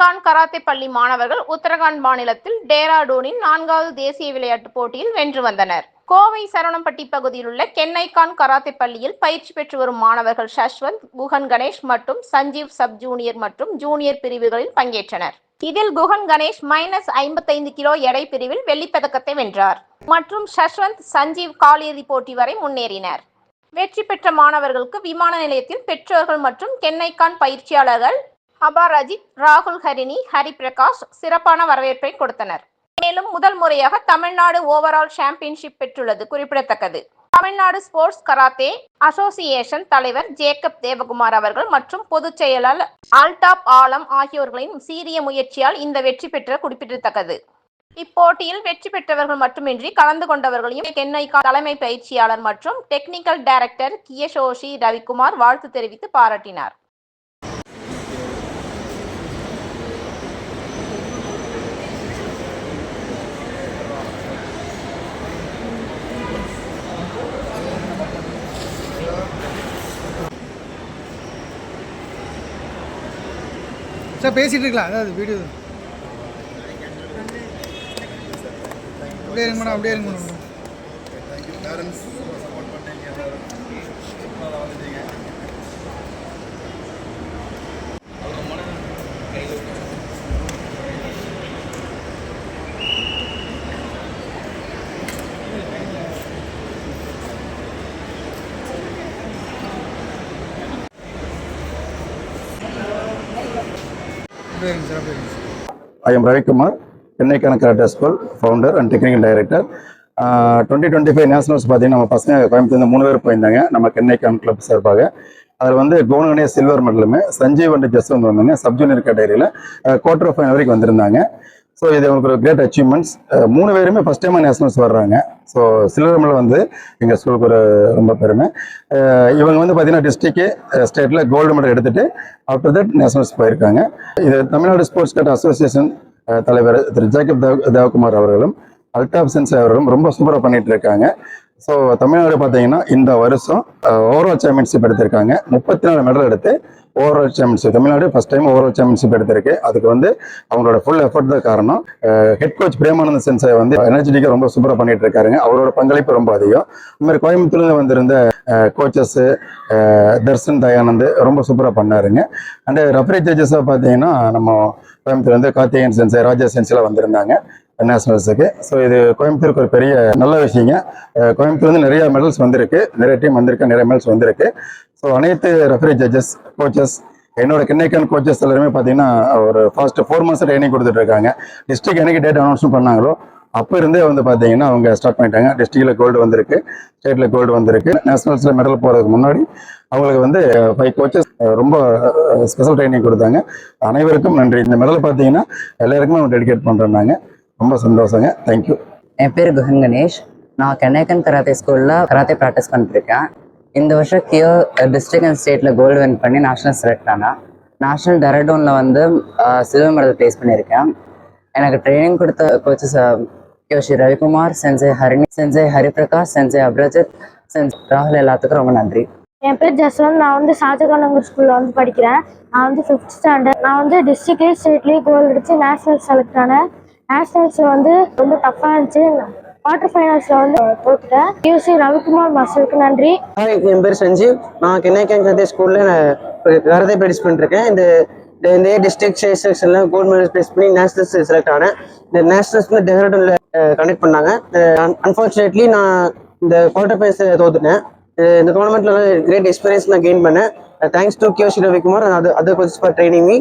கென்னைகான் karate பள்ளி மாணவர்கள் உத்தரகாண்ட் மாநிலத்தில் டேராடூனின் 4வது தேசிய விளையாட்டுப் போட்டியில் வென்று வந்தனர். கோவை சரவணம்பட்டி பகுதியில் உள்ள கென்னைகான் கராத்தே பள்ளியில் பயிற்சி பெற்று வரும் மாணவர்கள் சஷ்வந்த், குகன் கணேஷ் மற்றும் சஞ்சீவ் சப் ஜூனியர் மற்றும் ஜூனியர் பிரிவுகளில் பங்கேற்றனர். இதில் குகன் கணேஷ் -55 கிலோ எடை பிரிவில் வெள்ளிப்பதக்கத்தை வென்றார் மற்றும் சஷ்வந்த், சஞ்சீவ் காலிறுதி போட்டி வரை முன்னேறினர். வெற்றி பெற்ற மாணவர்களுக்கு விமான நிலையத்தில் பெற்றோர்கள் மற்றும் கென்னைகான் பயிற்சியாளர்கள் அபராஜித், ராகுல் ஹரிணி, ஹரிபிரகாஷ் சிறப்பான வரவேற்பை கொடுத்தனர். மேலும் முதல் முறையாக தமிழ்நாடு ஓவரால் சாம்பியன்ஷிப் பெற்றுள்ளது குறிப்பிடத்தக்கது. தமிழ்நாடு ஸ்போர்ட்ஸ் கராத்தே அசோசியேஷன் தலைவர் ஜேக்கப் தேவகுமார் அவர்கள் மற்றும் பொதுச் செயலாளர் அல்டாப் ஆலம் ஆகியோர்களின் சீரிய முயற்சியால் இந்த வெற்றி பெற்ற குறிப்பிடத்தக்கது. இப்போட்டியில் வெற்றி பெற்றவர்கள் மட்டுமின்றி கலந்து கொண்டவர்களையும் கென்னைகான் தலைமை பயிற்சியாளர் மற்றும் டெக்னிக்கல் டைரக்டர் கியஷோஷி ரவிக்குமார் வாழ்த்து தெரிவித்து பாராட்டினார். சார் பேசிகிட்டு இருக்கலாம், அதாவது வீடியோ அப்படியே இருங்க மேடம், அப்படியே இருங்க madam. I am Ravi Kumar, Kennaikan Karate School founder and technical director. 2025 nationals பார்த்தீங்கன்னா நம்ம பசங்க கோயம்புத்தூர்ல 3 பேர் போயிருந்தாங்க நம்ம கென்னைகான் கிளப் சார்பாக. அதில் வந்து கோவன் சில்வர் மெடலுமே, சஞ்சீவ் அண்ட் ஜஸ்வந்த் வந்தாங்க. சப் ஜூனியர் கேட்டகரியில் குவார்டர் ஃபைனல் வரைக்கும் வந்திருந்தாங்க. ஸோ இது உங்களுக்கு ஒரு கிரேட் அச்சீவ்மெண்ட்ஸ். 3 பேருமே ஃபஸ்ட் டைமாக நேஷனல்ஸ் வர்றாங்க. ஸோ சில்வர் மெடல் வந்து எங்கள் ஸ்கூலுக்கு ஒரு ரொம்ப பெருமை. இவங்க வந்து பார்த்தீங்கன்னா டிஸ்ட்ரிக்ட் ஸ்டேட்டில் கோல்டு மெடல் எடுத்துகிட்டு ஆஃப்டர் தட் நேஷனல்ஸ் போயிருக்காங்க. இது தமிழ்நாடு ஸ்போர்ட்ஸ் கராட்டே அசோசியேஷன் தலைவர் திரு ஜேக்கப் தேவகுமார் அவர்களும் அல்டாப் சென்ஸ் அவர்களும் ரொம்ப சூப்பராக பண்ணிட்டு இருக்காங்க. ஸோ தமிழ்நாடு பார்த்தீங்கன்னா இந்த வருஷம் ஓவரால் சாம்பியன்ஷிப் எடுத்திருக்காங்க. 34 மெடல் எடுத்து overall championship Tamil Nadu first time overall championship எடுத்திருக்கு. அதுக்கு வந்து அவங்களோட ஃபுல் எஃபர்ட் தான் காரணம். ஹெட் கோச் பிரேமானந்த சென்சை வந்து எனர்ஜெட்டிக்காக ரொம்ப சூப்பராக பண்ணிட்டு இருக்காருங்க. அவரோட பங்களிப்பு ரொம்ப அதிகம். இந்த மாதிரி கோயம்புத்தூர்ல வந்திருந்த கோச்சஸ் தர்ஷன் தயானந்த் ரொம்ப சூப்பராக பண்ணாருங்க. அண்ட் ரெஃபரி ஜட்ஜஸாக பார்த்தீங்கன்னா நம்ம கோயம்புத்தூர் வந்து கார்த்திகேயன் சென்சை, ராஜா சென்செலாம் வந்திருந்தாங்க நேஷனல்ஸுக்கு. ஸோ இது கோயம்புத்தூருக்கு ஒரு பெரிய நல்ல விஷயங்க. கோயம்புத்தூர் வந்து நிறைய மெடல்ஸ் வந்திருக்கு, நிறைய டீம் வந்திருக்கு, நிறைய மெடல்ஸ் வந்திருக்கு. ஸோ அனைத்து ரெஃபரி ஜட்ஜஸ், கோச்சஸ், என்னோட கென்னைகான் கோச்சஸ் எல்லாருமே பார்த்தீங்கன்னா ஒரு ஃபாஸ்ட் 4 months ட்ரைனிங் கொடுத்துட்டு இருக்காங்க. டிஸ்ட்ரிக்ட் என்னைக்கு டேட் அனௌன்ஸ்மெண்ட் பண்ணாங்களோ அப்போ இருந்தே வந்து பார்த்தீங்கன்னா அவங்க ஸ்டார்ட் பண்ணிட்டாங்க. டிஸ்ட்ரிக்டில் கோல்டு வந்திருக்கு, ஸ்டேட்டில் கோல்டு வந்திருக்கு. நேஷனல்ஸில் மெடல் போகிறதுக்கு முன்னாடி அவங்களுக்கு வந்து 5 கோச்சஸ் ரொம்ப ஸ்பெஷல் ட்ரைனிங் கொடுத்தாங்க. அனைவருக்கும் நன்றி. இந்த மெடல் பார்த்தீங்கன்னா எல்லாருக்குமே டெடிகேட் பண்ணுறாங்க. ரொம்ப சந்தோஷங்க. தேங்க்யூ. என் பேர் குகன் கணேஷ். நான் கென்னைகான் கராத்தே ஸ்கூலில் கராத்தே ப்ராக்டிஸ் பண்ணிட்டுருக்கேன். இந்த வருஷம் கியோ டிஸ்ட்ரிக்ட் அண்ட் ஸ்டேட்டில் கோல்டு வின் பண்ணி நேஷனல் செலக்ட் ஆனேன். நேஷனல் டெராடூனில் வந்து சில்வர் மெடல் ப்ளேஸ் பண்ணியிருக்கேன். எனக்கு ட்ரைனிங் கொடுத்த கோச்சஸ் கியோஷி ரவிக்குமார், சென்சை ஹரிணி, சென்சை ஹரிபிரகாஷ், சென்சை அபராஜித், சென்சை ராகுல் எல்லாத்துக்கும் ரொம்ப நன்றி. என் பேர் ஜஸ்வந்த். நான் வந்து ஷாஜகானங்கர் ஸ்கூலில் வந்து படிக்கிறேன். நான் வந்து 5th ஸ்டாண்டர்ட். நான் வந்து டிஸ்ட்ரிக்ட்லேயும் ஸ்டேட்லேயும் கோல்டு அடித்து நேஷனல் செலக்ட் ஆனேன். நேஷனல்ஸ் வந்து ரொம்ப டஃப்பாக இருந்துச்சு. குவார்டர் ஃபைனல்ஸில் வந்து தோத்துட்டேன். கியோஷி ரவிக்குமார் மாஸ்டருக்கு நன்றி. என் பேர் சஞ்சீவ். நான் கென்னைகான் கராத்தே ஸ்கூலில் கராத்தே ப்ராக்டிஸ் பண்ணிருக்கேன். இந்த டிஸ்ட்ரிக்ட் ஸ்டேட் செக்ஷனில் கோல்டு மெடல் ப்ளேஸ் பண்ணி நேஷனல்ஸ் செலக்ட் ஆனேன். இந்த நேஷனல்ஸ் வந்து டெஹ்ராடூனில் கண்டக்ட் பண்ணாங்க. அன்ஃபார்ச்சுனேட்லி நான் இந்த குவார்டர் ஃபைனல்ஸ் தோத்துட்டேன். இந்த டோர்னமெண்ட்டில் கிரேட் எக்ஸ்பீரியன்ஸ் நான் கெயின் பண்ணேன். Thanks to Kiyoshi Ravikumar and other coaches for training me.